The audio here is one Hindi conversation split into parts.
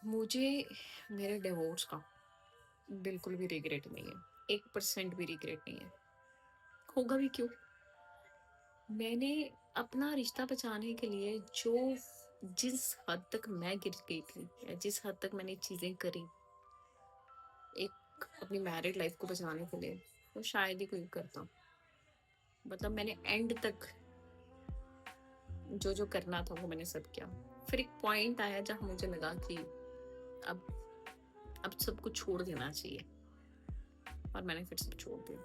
मुझे मेरे डिवोर्स का बिल्कुल भी रिग्रेट नहीं है। 1% भी रिग्रेट नहीं है। होगा भी क्यों? मैंने अपना रिश्ता बचाने के लिए जिस हद तक मैं गिर गई थी या जिस हद तक मैंने चीज़ें करी, एक अपनी मैरिड लाइफ़ को बचाने के लिए, वो शायद ही कोई करता। मतलब मैंने एंड तक जो-जो करना था वो मैंने सब किया। फिर एक पॉइंट आया जहाँ मुझे लगा कि अब अब सब कुछ छोड़ देना चाहिए और मैंने फिर सब छोड़ दिया।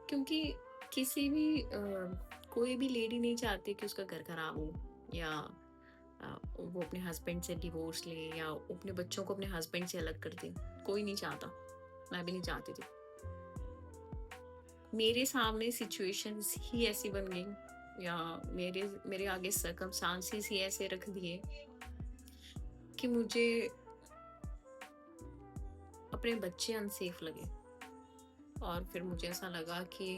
क्योंकि किसी भी कोई भी लेडी नहीं चाहती कि उसका घर खराब हो या वो अपने हस्बैंड से डिवोर्स ले या वो अपने बच्चों को अपने हस्बैंड से अलग कर दे। कोई नहीं चाहता। मैं भी नहीं चाहती थी। मेरे सामने सिचुएशंस ही ऐसी बन गई या मेरे मेरे आगे सर्कमस्टांसेस ही ऐसे रख दिए कि मुझे अपने बच्चे अनसेफ लगे और फिर मुझे ऐसा लगा कि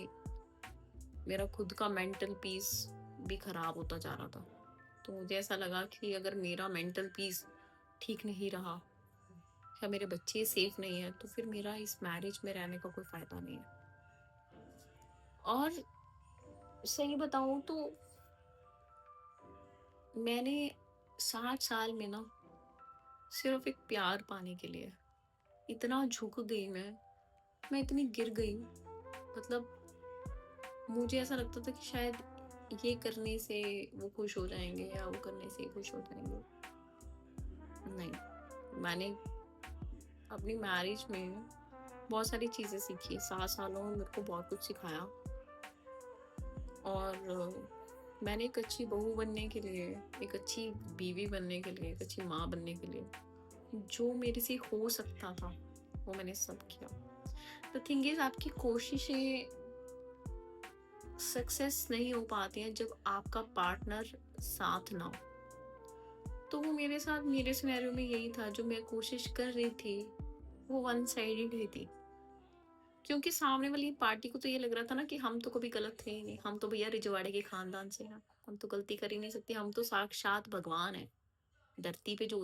मेरा खुद का मेंटल पीस भी खराब होता जा रहा था। तो मुझे ऐसा लगा कि अगर मेरा मेंटल पीस ठीक नहीं रहा या मेरे बच्चे सेफ नहीं है तो फिर मेरा इस मैरिज में रहने का कोई फायदा नहीं है। और सही बताऊं तो मैंने 60 साल में ना सिर्फ एक प्यार पाने के लिए इतना झुक गई। मैं इतनी गिर गई। मतलब मुझे ऐसा लगता था कि शायद ये करने से वो खुश हो जाएंगे या वो करने से ये खुश हो जाएंगे। नहीं, मैंने अपनी मैरिज में बहुत सारी चीज़ें सीखी। 7 सालों में मेरे को बहुत कुछ सिखाया और मैंने एक अच्छी बहू बनने के लिए, एक अच्छी बीवी बनने के लिए, एक अच्छी माँ बनने के लिए, जो मेरे से हो सकता था, वो मैंने सब किया। द थिंग इज़ आपकी कोशिशें सक्सेस नहीं हो पाती हैं जब आपका पार्टनर साथ ना हो। तो वो मेरे साथ मेरे सिनेरियो में यही था, जो मैं कोशिश कर रही थी, वो वन साइडेड ही थी। क्योंकि सामने वाली पार्टी को तो ये लग रहा था ना कि हम तो कभी गलत थे ही नहीं, हम तो भैया रिजवाड़े के खानदान से हैं, हम तो गलती कर ही नहीं सकते, हम तो साक्षात भगवान हैं, धरती पे जो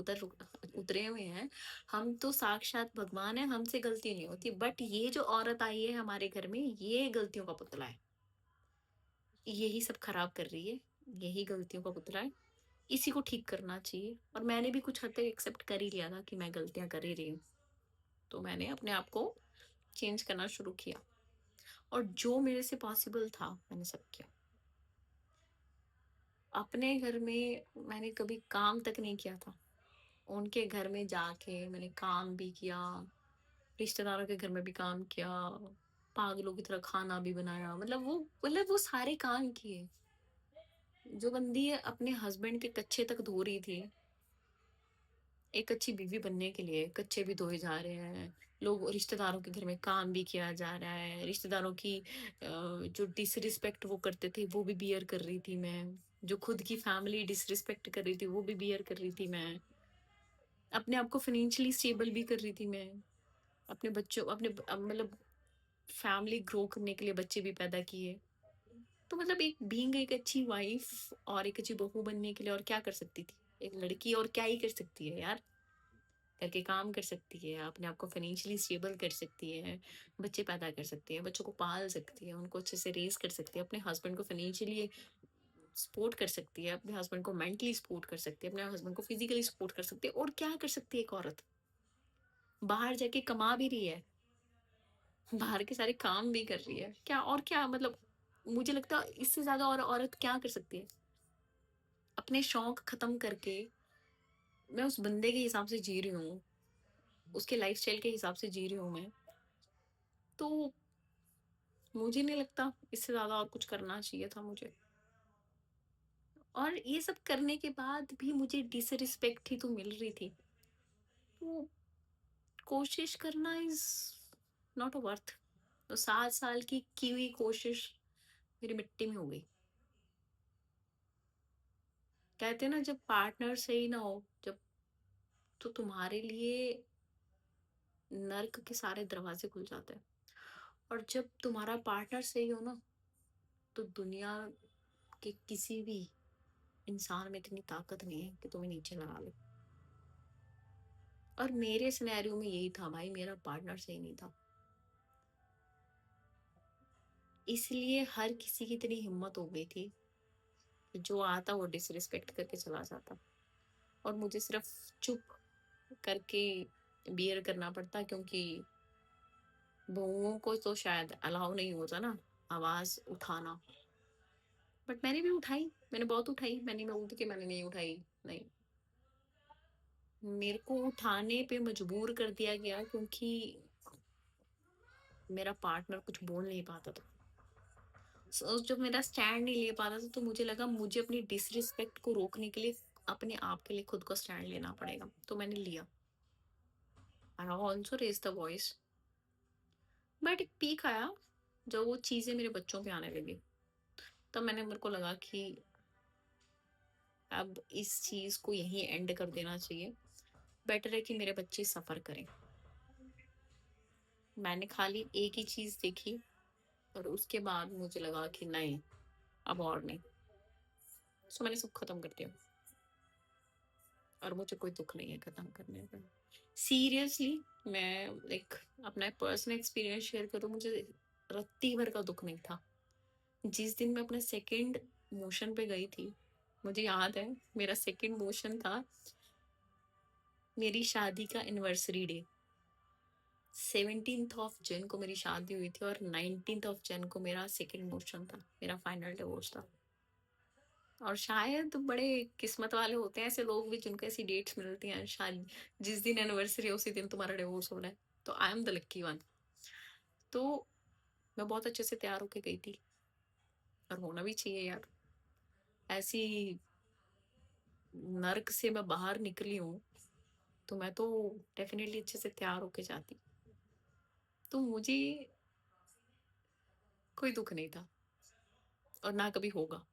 उतरे हुए हैं, हम तो साक्षात भगवान हैं, हमसे गलती नहीं होती। बट ये जो औरत आई है हमारे घर में, ये गलतियों का पुतला है, यही सब खराब कर रही है, यही गलतियों का पुतला है, इसी को ठीक करना चाहिए। और मैंने भी कुछ हद तक एक्सेप्ट कर ही लिया था कि मैं गलतियां कर ही रही हूँ, तो मैंने अपने आप को चेंज करना शुरू किया और जो मेरे से पॉसिबल था मैंने सब किया। अपने घर में मैंने कभी काम तक नहीं किया था। उनके घर में जाके मैंने काम भी किया, रिश्तेदारों के घर में भी काम किया, पागलों की तरह खाना भी बनाया। मतलब वो सारे काम किए। जो बंदी अपने हस्बैंड के कच्छे तक धो रही थी, एक अच्छी बीवी बनने के लिए कच्चे भी धोए जा रहे हैं। लोग रिश्तेदारों के घर में काम भी किया जा रहा है। रिश्तेदारों की जो डिसरिस्पेक्ट वो करते थे वो भी बियर कर रही थी मैं। जो खुद की फैमिली डिसरिस्पेक्ट कर रही थी वो भी बियर कर रही थी मैं। अपने आप को फाइनेंशियली स्टेबल भी कर रही थी मैं। अपने बच्चों मतलब फैमिली ग्रो करने के लिए बच्चे भी पैदा किए। तो मतलब एक बीइंग एक अच्छी वाइफ और एक अच्छी बहू बनने के लिए और क्या कर सकती थी? एक लड़की और क्या ही कर सकती है यार? करके काम कर सकती है, अपने आप को फाइनेंशियली स्टेबल कर सकती है, बच्चे पैदा कर सकती है, बच्चों को पाल सकती है, उनको अच्छे से रेज़ कर सकती है, अपने हस्बैंड को फाइनेंशियली सपोर्ट कर सकती है, अपने हस्बैंड को मेंटली सपोर्ट कर सकती है, अपने हस्बैंड को फिज़िकली सपोर्ट कर सकती है। और क्या कर सकती है एक औरत? बाहर जाके कमा भी रही है, बाहर के सारे काम भी कर रही है। क्या और क्या मतलब मुझे लगता है इससे ज़्यादा और औरत क्या कर सकती है? अपने शौक खत्म करके मैं उस बंदे के हिसाब से जी रही हूँ, उसके लाइफ़स्टाइल के हिसाब से जी रही हूँ मैं। तो मुझे नहीं लगता इससे ज़्यादा और कुछ करना चाहिए था मुझे। और ये सब करने के बाद भी मुझे डिसरिस्पेक्ट ही तो मिल रही थी। तो कोशिश करना इज़ नॉट अ वर्थ। तो 7 साल की हुई कोशिश मेरी मिट्टी में हो गई। कहते हैं ना, जब पार्टनर सही ना हो, जब तो तुम्हारे लिए नर्क के सारे दरवाज़े खुल जाते हैं। और जब तुम्हारा पार्टनर सही हो ना, तो दुनिया के किसी भी इंसान में इतनी ताकत नहीं है कि तुम्हें नीचे लगा ले। और मेरे सिनेरियो में यही था भाई, मेरा पार्टनर सही नहीं था। इसलिए हर किसी की इतनी हिम्मत हो गई थी कि जो आता वो डिसरिस्पेक्ट करके चला जाता, और मुझे सिर्फ चुप करके बियर करना पड़ता, क्योंकि बहुओं को तो शायद अलाउ नहीं होता ना आवाज उठाना। बट मैंने भी उठाई, मैंने बहुत उठाई, मैंने मैं बोलती कि मैंने नहीं उठाई, नहीं। मेरे को उठाने पे मजबूर कर दिया गया, क्योंकि मेरा पार्टनर कुछ बोल नहीं पाता था। जब मेरा स्टैंड नहीं ले पाता था, तो मुझे लगा मुझे अपनी डिसरिस्पेक्ट को रोकने के लिए अपने आप के लिए खुद को स्टैंड लेना पड़ेगा, तो मैंने लिया। I also raise the voice. But एक पीक आया जब वो चीजें मेरे बच्चों पे आने लगी, तब मैंने मेरे को लगा कि अब इस चीज को यहीं एंड कर देना चाहिए। बेटर है कि मेरे बच्चे सफर करें। मैंने खाली एक ही चीज देखी, और उसके बाद मुझे लगा कि नहीं, अब और नहीं। सो मैंने सब खत्म कर दिया, और मुझे कोई दुख नहीं है खत्म करने का। सीरियसली, मैं लाइक अपना पर्सनल एक्सपीरियंस शेयर करूँ, मुझे रत्ती भर का दुख नहीं था। जिस दिन मैं अपने सेकंड मोशन पे गई थी, मुझे याद है मेरा सेकंड मोशन था मेरी शादी का एनिवर्सरी डे। 17th ऑफ जन को मेरी शादी हुई थी, और 19th ऑफ जन को मेरा सेकंड मोशन था, मेरा फाइनल डिवोर्स था। और शायद बड़े किस्मत वाले होते हैं ऐसे लोग भी जिनको ऐसी डेट्स मिलती हैं, शायद जिस दिन एनिवर्सरी है उसी दिन तुम्हारा डिवोर्स हो रहा है। तो I am the lucky one. तो मैं बहुत अच्छे से तैयार होके गई थी, और होना भी चाहिए यार। ऐसी नर्क से मैं बाहर निकली हूँ, तो मैं तो डेफिनेटली अच्छे से तैयार होके जाती। तो मुझे कोई दुख नहीं था, और ना कभी होगा।